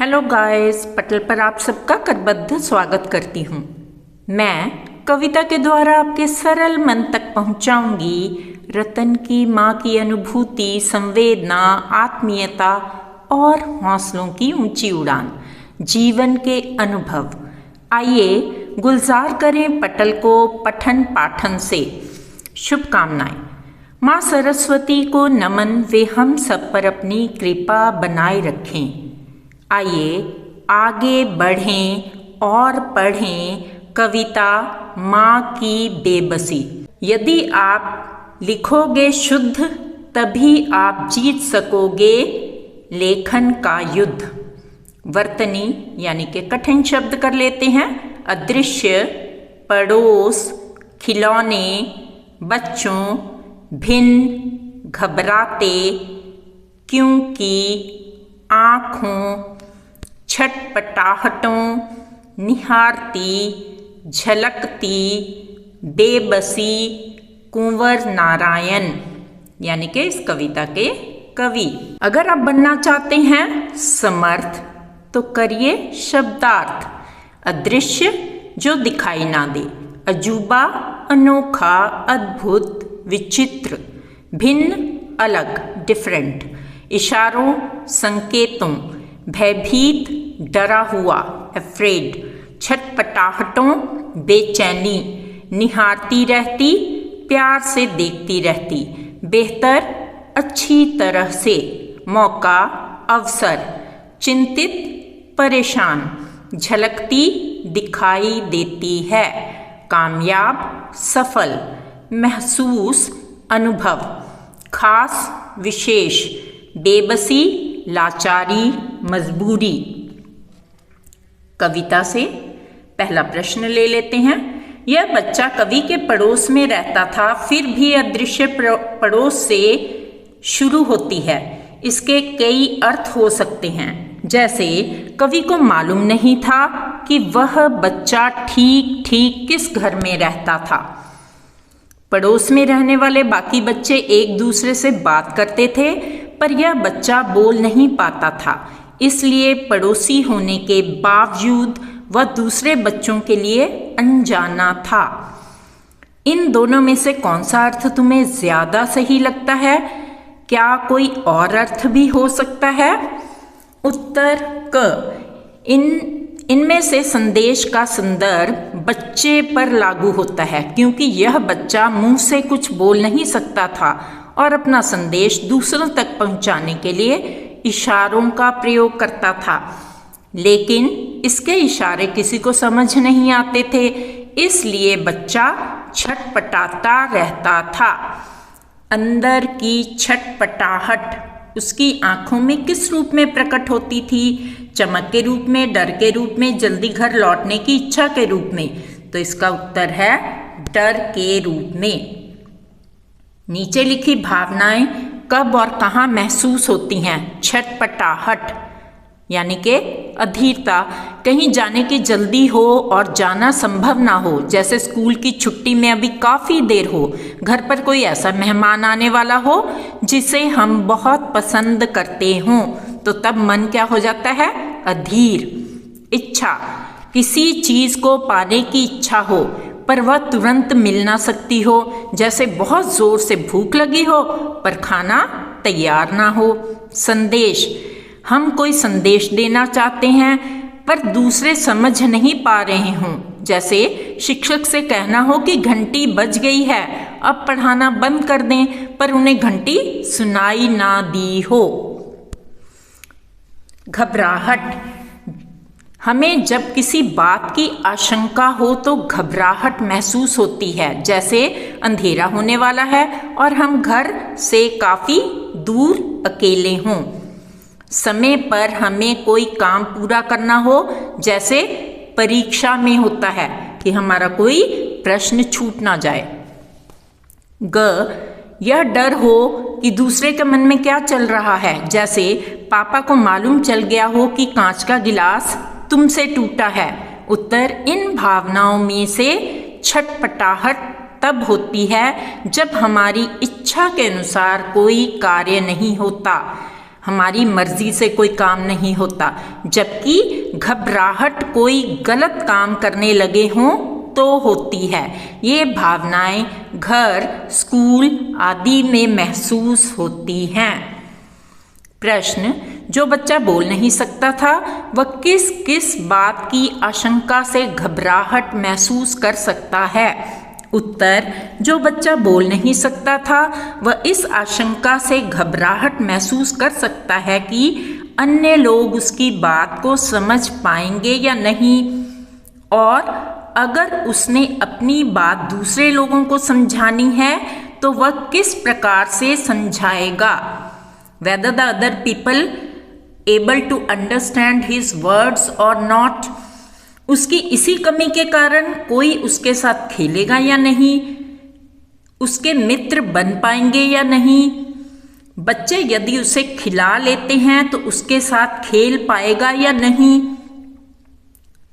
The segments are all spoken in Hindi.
हेलो गाइस, पटल पर आप सबका करबद्ध स्वागत करती हूँ। मैं कविता के द्वारा आपके सरल मन तक पहुँचाऊंगी रतन की माँ की अनुभूति, संवेदना, आत्मीयता और हौसलों की ऊंची उड़ान, जीवन के अनुभव। आइए गुलजार करें पटल को पठन पाठन से। शुभकामनाएं। माँ सरस्वती को नमन, वे हम सब पर अपनी कृपा बनाए रखें। आइए आगे बढ़ें और पढ़ें कविता माँ की बेबसी। यदि आप लिखोगे शुद्ध तभी आप जीत सकोगे लेखन का युद्ध। वर्तनी यानी कि कठिन शब्द कर लेते हैं। अदृश्य, पड़ोस, खिलौने, बच्चों, भिन्न, घबराते, क्योंकि, आँखों, छटपटाहटों, निहारती, झलकती, बेबसी, कुंवर नारायण यानी कि इस कविता के कवि। अगर आप बनना चाहते हैं समर्थ तो करिए शब्दार्थ। अदृश्य जो दिखाई ना दे, अजूबा, अनोखा, अद्भुत, विचित्र, भिन्न, अलग, डिफरेंट, इशारों, संकेतों, भयभीत, डरा हुआ, अफ्रेड, छटपटाहटों, बेचैनी, निहारती रहती, प्यार से देखती रहती, बेहतर, अच्छी तरह से, मौका, अवसर, चिंतित, परेशान, झलकती, दिखाई देती है, कामयाब, सफल, महसूस, अनुभव, खास, विशेष, बेबसी, लाचारी, मजबूरी। कविता से पहला प्रश्न ले लेते हैं। यह बच्चा कवि के पड़ोस में रहता था, फिर भी अदृश्य पड़ोस से शुरू होती है। इसके कई अर्थ हो सकते हैं, जैसे कवि को मालूम नहीं था कि वह बच्चा ठीक ठीक किस घर में रहता था। पड़ोस में रहने वाले बाकी बच्चे एक दूसरे से बात करते थे, पर यह बच्चा बोल नहीं पाता था, इसलिए पड़ोसी होने के बावजूद वह दूसरे बच्चों के लिए अनजाना था। इन दोनों में से कौन सा अर्थ तुम्हें ज्यादा सही लगता है? क्या कोई और अर्थ भी हो सकता है? उत्तर क। इनमें से संदेश का संदर्भ बच्चे पर लागू होता है, क्योंकि यह बच्चा मुंह से कुछ बोल नहीं सकता था और अपना संदेश दूसरों तक पहुंचाने के लिए इशारों का प्रयोग करता था, लेकिन इसके इशारे किसी को समझ नहीं आते थे, इसलिए बच्चा छटपटाता रहता था। अंदर की छटपटाहट उसकी आंखों में किस रूप में प्रकट होती थी? चमक के रूप में, डर के रूप में, जल्दी घर लौटने की इच्छा के रूप में? तो इसका उत्तर है डर के रूप में। नीचे लिखी भावनाएं कब और कहाँ महसूस होती हैं? छटपटाहट यानी कि अधीरता, कहीं जाने की जल्दी हो और जाना संभव ना हो, जैसे स्कूल की छुट्टी में अभी काफ़ी देर हो, घर पर कोई ऐसा मेहमान आने वाला हो जिसे हम बहुत पसंद करते हों, तो तब मन क्या हो जाता है? अधीर। इच्छा, किसी चीज़ को पाने की इच्छा हो पर वह तुरंत मिल ना सकती हो, जैसे बहुत जोर से भूख लगी हो पर खाना तैयार ना हो। संदेश, हम कोई संदेश देना चाहते हैं पर दूसरे समझ नहीं पा रहे हों, जैसे शिक्षक से कहना हो कि घंटी बज गई है, अब पढ़ाना बंद कर दें, पर उन्हें घंटी सुनाई ना दी हो। घबराहट, हमें जब किसी बात की आशंका हो तो घबराहट महसूस होती है, जैसे अंधेरा होने वाला है और हम घर से काफ़ी दूर अकेले हों। समय पर हमें कोई काम पूरा करना हो, जैसे परीक्षा में होता है कि हमारा कोई प्रश्न छूट ना जाए। ग, यह डर हो कि दूसरे के मन में क्या चल रहा है, जैसे पापा को मालूम चल गया हो कि कांच का गिलास तुमसे टूटा है। उत्तर, इन भावनाओं में से छटपटाहट तब होती है जब हमारी इच्छा के अनुसार कोई कार्य नहीं होता। हमारी मर्जी से कोई काम नहीं होता, जबकि घबराहट कोई गलत काम करने लगे हों तो होती है। ये भावनाएं घर, स्कूल आदि में महसूस होती हैं। प्रश्न, जो बच्चा बोल नहीं सकता था वह किस किस बात की आशंका से घबराहट महसूस कर सकता है? उत्तर, जो बच्चा बोल नहीं सकता था वह इस आशंका से घबराहट महसूस कर सकता है कि अन्य लोग उसकी बात को समझ पाएंगे या नहीं, और अगर उसने अपनी बात दूसरे लोगों को समझानी है तो वह किस प्रकार से समझाएगा। Whether the other people able to understand his words or not, उसकी इसी कमी के कारण कोई उसके साथ खेलेगा या नहीं, उसके मित्र बन पाएंगे या नहीं, बच्चे यदि उसे खिला लेते हैं तो उसके साथ खेल पाएगा या नहीं।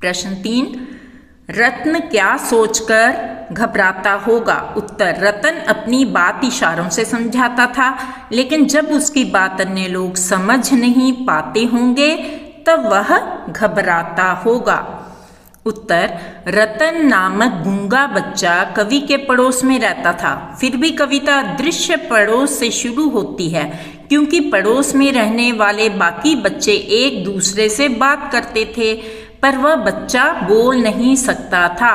प्रश्न 3, रत्न क्या सोचकर घबराता होगा? उत्तर, रतन अपनी बात इशारों से समझाता था, लेकिन जब उसकी बात अन्य लोग समझ नहीं पाते होंगे तब वह घबराता होगा। उत्तर, रतन नामक गूंगा बच्चा कवि के पड़ोस में रहता था। फिर भी कविता दृश्य पड़ोस से शुरू होती है, क्योंकि पड़ोस में रहने वाले बाकी बच्चे एक दूसरे से बात करते थे, पर वह बच्चा बोल नहीं सकता था।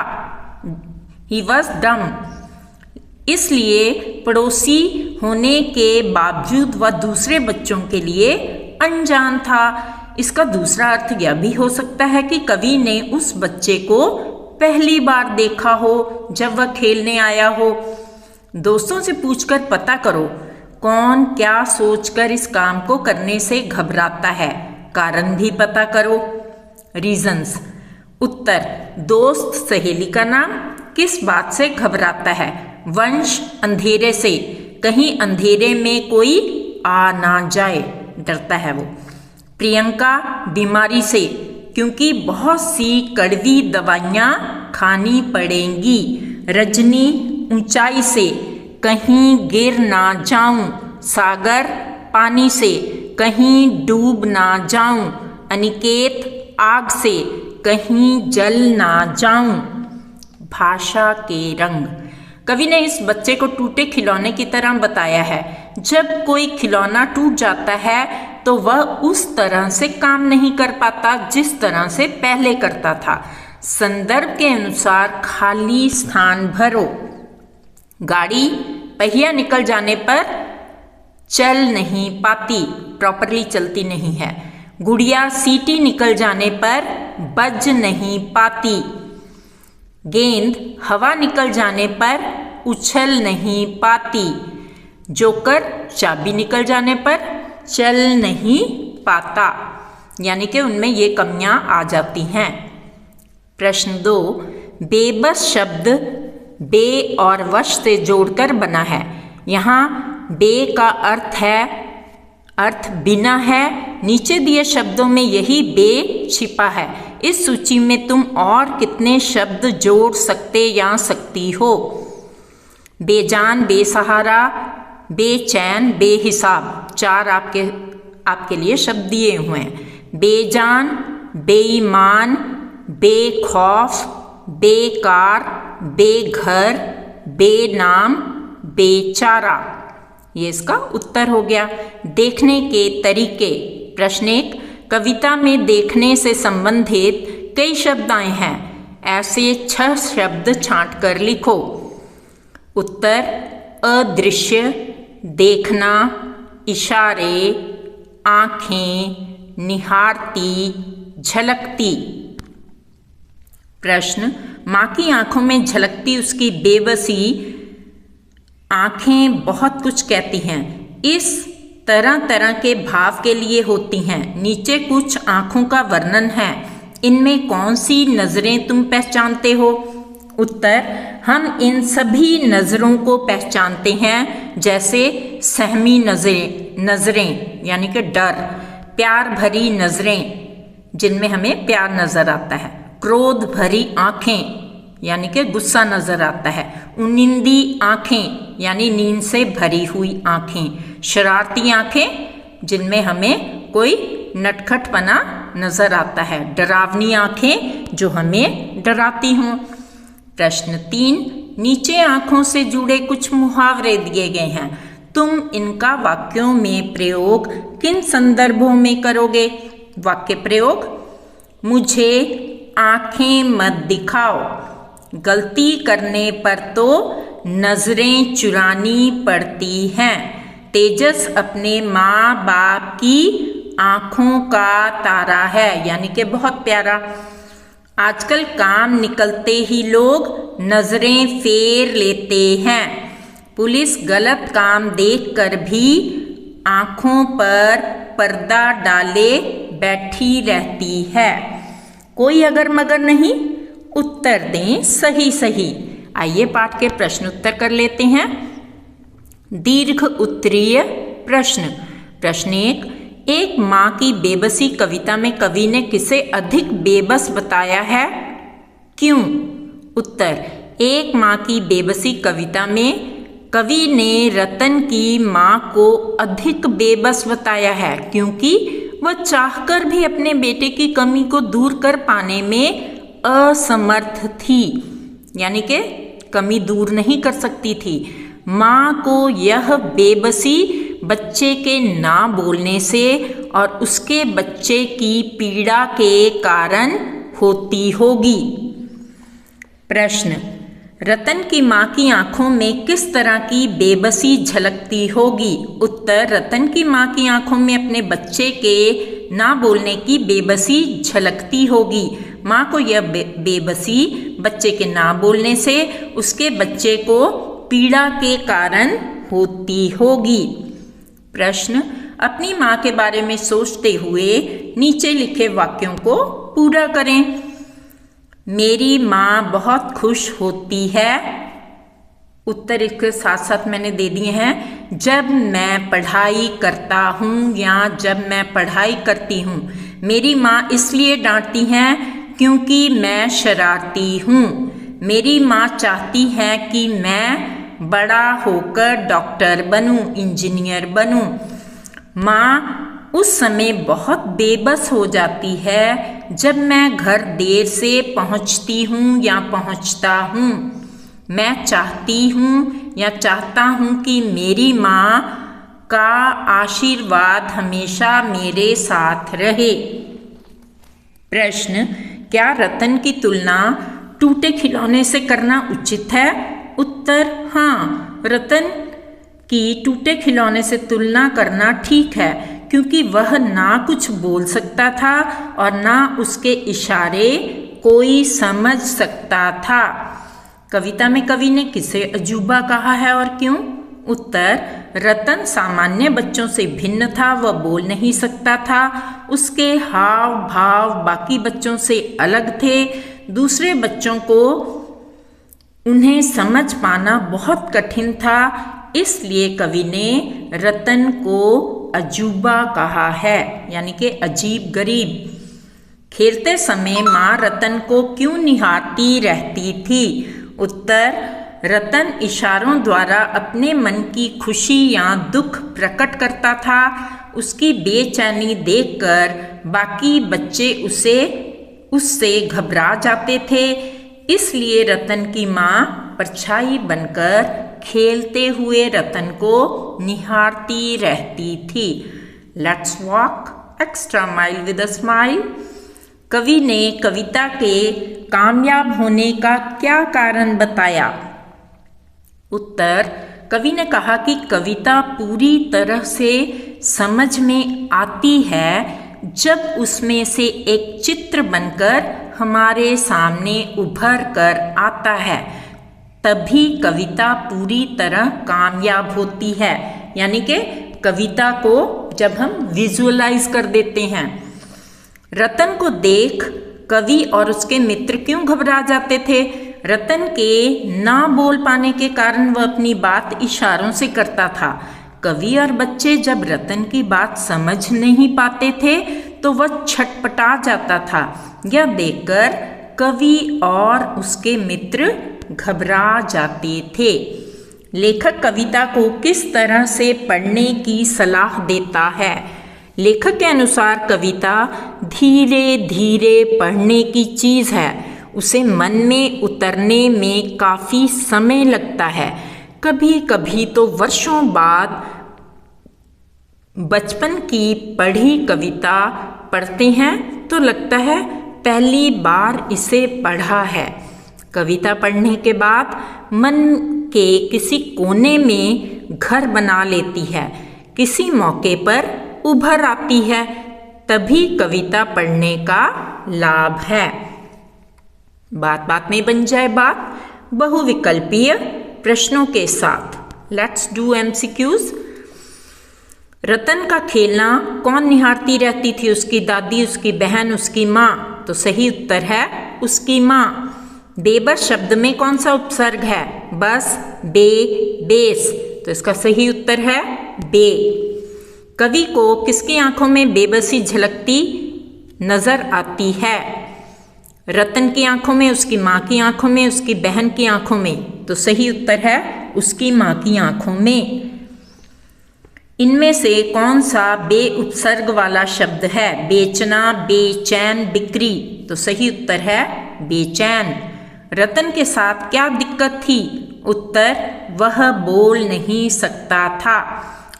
He was dumb। इसलिए पड़ोसी होने के बावजूद वह दूसरे बच्चों के लिए अनजान था। इसका दूसरा अर्थ यह भी हो सकता है कि कवि ने उस बच्चे को पहली बार देखा हो जब वह खेलने आया हो। दोस्तों से पूछकर पता करो कौन क्या सोचकर इस काम को करने से घबराता है। कारण भी पता करो। रीजंस। उत्तर, दोस्त सहेली का नाम किस बात से घबराता है? वंश, अंधेरे से, कहीं अंधेरे में कोई आ ना जाए, डरता है वो। प्रियंका, बीमारी से, क्योंकि बहुत सी कड़वी दवाइयाँ खानी पड़ेंगी। रजनी, ऊंचाई से, कहीं गिर ना जाऊं। सागर, पानी से, कहीं डूब ना जाऊं। अनिकेत, आग से, कहीं जल ना जाऊं। भाषा के रंग। कवि ने इस बच्चे को टूटे खिलौने की तरह बताया है। जब कोई खिलौना टूट जाता है तो वह उस तरह से काम नहीं कर पाता जिस तरह से पहले करता था। संदर्भ के अनुसार खाली स्थान भरो। गाड़ी पहिया निकल जाने पर चल नहीं पाती, प्रॉपरली चलती नहीं है। गुड़िया सीटी निकल जाने पर बज नहीं पाती। गेंद हवा निकल जाने पर उछल नहीं पाती। जोकर चाबी निकल जाने पर चल नहीं पाता। यानी कि उनमें ये कमियां आ जाती हैं। प्रश्न 2, बेबस शब्द बे और वश से जोड़कर बना है। यहाँ बे का अर्थ बिना है। नीचे दिए शब्दों में यही बे छिपा है। इस सूची में तुम और कितने शब्द जोड़ सकते या सकती हो? बेजान, बेसहारा, बेचैन, बेहिसाब, 4 आपके लिए शब्द दिए हुए हैं। बेजान, बेईमान, बेखौफ, बेकार, बेघर, बेनाम, बेचारा। ये इसका उत्तर हो गया। देखने के तरीके। प्रश्न 1, कविता में देखने से संबंधित कई शब्द आए हैं। ऐसे 6 शब्द छांट कर लिखो। उत्तर, अदृश्य, देखना, इशारे, आंखें, निहारती, झलकती। प्रश्न, माँ की आंखों में झलकती उसकी बेबसी आंखें बहुत कुछ कहती हैं। इस तरह तरह के भाव के लिए होती हैं। नीचे कुछ आंखों का वर्णन है। इनमें कौन सी नजरें तुम पहचानते हो? उत्तर, हम इन सभी नजरों को पहचानते हैं, जैसे सहमी नजरें यानी कि डर, प्यार भरी नजरें जिनमें हमें प्यार नजर आता है, क्रोध भरी आंखें यानी कि गुस्सा नजर आता है, उनिंदी आंखें यानी नींद से भरी हुई आंखें, शरारती आंखें जिनमें हमें कोई नटखटपना नजर आता है, डरावनी आंखें जो हमें डराती हों। प्रश्न 3, नीचे आंखों से जुड़े कुछ मुहावरे दिए गए हैं, तुम इनका वाक्यों में प्रयोग किन संदर्भों में करोगे? वाक्य प्रयोग, मुझे आंखें मत दिखाओ, गलती करने पर तो नजरें चुरानी पड़ती हैं, तेजस अपने माँ बाप की आंखों का तारा है, यानी कि बहुत प्यारा। आजकल काम निकलते ही लोग नजरें फेर लेते हैं, पुलिस गलत काम देखकर भी आंखों पर पर्दा डाले बैठी रहती है। कोई अगर मगर नहीं, उत्तर दें सही सही। आइए पाठ के प्रश्न उत्तर कर लेते हैं। दीर्घ उत्तरीय प्रश्न। प्रश्न 1, एक माँ की बेबसी कविता में कवि ने किसे अधिक बेबस बताया है, क्यों? उत्तर, एक माँ की बेबसी कविता में कवि ने रतन की माँ को अधिक बेबस बताया है, क्योंकि वह चाहकर भी अपने बेटे की कमी को दूर कर पाने में असमर्थ थी, यानी कि कमी दूर नहीं कर सकती थी। माँ को यह बेबसी बच्चे के ना बोलने से और उसके बच्चे की पीड़ा के कारण होती होगी। प्रश्न, रतन की माँ की आंखों में किस तरह की बेबसी झलकती होगी? उत्तर, रतन की माँ की आंखों में अपने बच्चे के ना बोलने की बेबसी झलकती होगी। माँ को यह बेबसी बच्चे के ना बोलने से उसके बच्चे को पीड़ा के कारण होती होगी। प्रश्न, अपनी माँ के बारे में सोचते हुए नीचे लिखे वाक्यों को पूरा करें। मेरी माँ बहुत खुश होती है, उत्तर इसके साथ साथ मैंने दे दिए हैं, जब मैं पढ़ाई करता हूँ या जब मैं पढ़ाई करती हूँ। मेरी माँ इसलिए डांटती हैं क्योंकि मैं शरारती हूँ। मेरी माँ चाहती है कि मैं बड़ा होकर डॉक्टर बनूं, इंजीनियर बनूं। माँ उस समय बहुत बेबस हो जाती है जब मैं घर देर से पहुँचती हूँ या पहुँचता हूँ। मैं चाहती हूँ या चाहता हूँ कि मेरी माँ का आशीर्वाद हमेशा मेरे साथ रहे। प्रश्न, क्या रतन की तुलना टूटे खिलौने से करना उचित है? उत्तर, हाँ, रतन की टूटे खिलौने से तुलना करना ठीक है, क्योंकि वह ना कुछ बोल सकता था और ना उसके इशारे कोई समझ सकता था। कविता में कवि ने किसे अजूबा कहा है और क्यों? उत्तर, रतन सामान्य बच्चों से भिन्न था, वह बोल नहीं सकता था, उसके हाव भाव बाकी बच्चों से अलग थे, दूसरे बच्चों को उन्हें समझ पाना बहुत कठिन था, इसलिए कवि ने रतन को अजूबा कहा है, यानी कि अजीब गरीब। खेलते समय माँ रतन को क्यों निहारती रहती थी? उत्तर, रतन इशारों द्वारा अपने मन की खुशी या दुख प्रकट करता था। उसकी बेचैनी देखकर बाकी बच्चे उससे घबरा जाते थे, इसलिए रतन की माँ परछाई बनकर खेलते हुए रतन को निहारती रहती थी। Let's walk extra mile with a smile. कवि ने कविता के कामयाब होने का क्या कारण बताया? उत्तर, कवि ने कहा कि कविता पूरी तरह से समझ में आती है जब उसमें से एक चित्र बनकर हमारे सामने उभर कर आता है, तभी कविता पूरी तरह कामयाब होती है। यानी कि कविता को जब हम विजुअलाइज कर देते हैं। रतन को देख कवि और उसके मित्र क्यों घबरा जाते थे? रतन के ना बोल पाने के कारण वह अपनी बात इशारों से करता था। कवि और बच्चे जब रतन की बात समझ नहीं पाते थे तो वह छटपटा जाता था। यह देखकर कवि और उसके मित्र घबरा जाते थे। लेखक कविता को किस तरह से पढ़ने की सलाह देता है? लेखक के अनुसार कविता धीरे धीरे पढ़ने की चीज़ है, उसे मन में उतरने में काफ़ी समय लगता है। कभी कभी तो वर्षों बाद बचपन की पढ़ी कविता पढ़ते हैं तो लगता है पहली बार इसे पढ़ा है। कविता पढ़ने के बाद मन के किसी कोने में घर बना लेती है, किसी मौके पर उभर आती है, तभी कविता पढ़ने का लाभ है। बात बात में बन जाए बात बहुविकल्पीय प्रश्नों के साथ। Let's do MCQs. रतन का खेलना कौन निहारती रहती थी? उसकी दादी, उसकी बहन, उसकी माँ। तो सही उत्तर है उसकी माँ। बेबर शब्द में कौन सा उपसर्ग है? बस, बे, बेस। तो इसका सही उत्तर है बे। कवि को किसकी आंखों में बेबसी झलकती नजर आती है? रतन की आंखों में, उसकी माँ की आंखों में, उसकी बहन की आंखों में। तो सही उत्तर है उसकी माँ की आंखों में। इनमें से कौन सा बे उपसर्ग वाला शब्द है? बेचना, बेचैन, बिक्री। तो सही उत्तर है बेचैन। रतन के साथ क्या दिक्कत थी? उत्तर, वह बोल नहीं सकता था।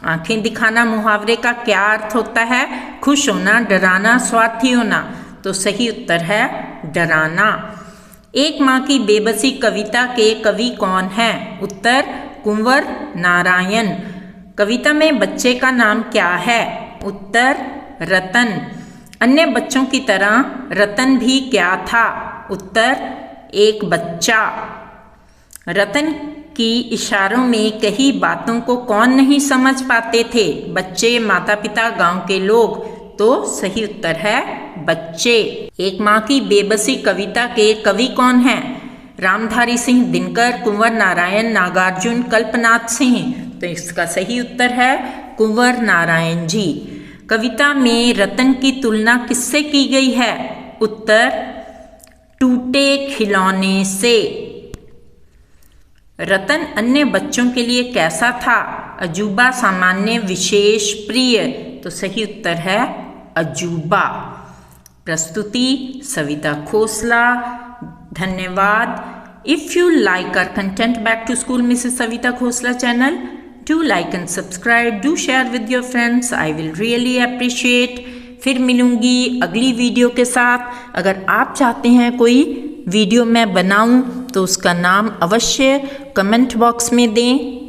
आंखें दिखाना मुहावरे का क्या अर्थ होता है? खुश होना, डराना, स्वार्थी होना। तो सही उत्तर है डराना। एक माँ की बेबसी कविता के कवि कौन हैं? उत्तर, कुंवर नारायण। कविता में बच्चे का नाम क्या है? उत्तर, रतन। अन्य बच्चों की तरह रतन भी क्या था? उत्तर, एक बच्चा। रतन की इशारों में कही बातों को कौन नहीं समझ पाते थे? बच्चे, माता पिता, गांव के लोग। तो सही उत्तर है बच्चे। एक माँ की बेबसी कविता के कवि कौन हैं? रामधारी सिंह दिनकर, कुंवर नारायण, नागार्जुन, कल्पनाथ सिंह। तो इसका सही उत्तर है कुंवर नारायण जी। कविता में रतन की तुलना किससे की गई है? उत्तर, टूटे खिलौने से। रतन अन्य बच्चों के लिए कैसा था? अजूबा, सामान्य, विशेष, प्रिय। तो सही उत्तर है अजूबा। प्रस्तुति सविता खोसला। धन्यवाद। If you like our content back to school Mrs. Savita Khosla channel, do like and subscribe, do share with your friends. I will really appreciate. फिर मिलूंगी अगली वीडियो के साथ। अगर आप चाहते हैं कोई वीडियो मैं बनाऊं तो उसका नाम अवश्य कमेंट बॉक्स में दें।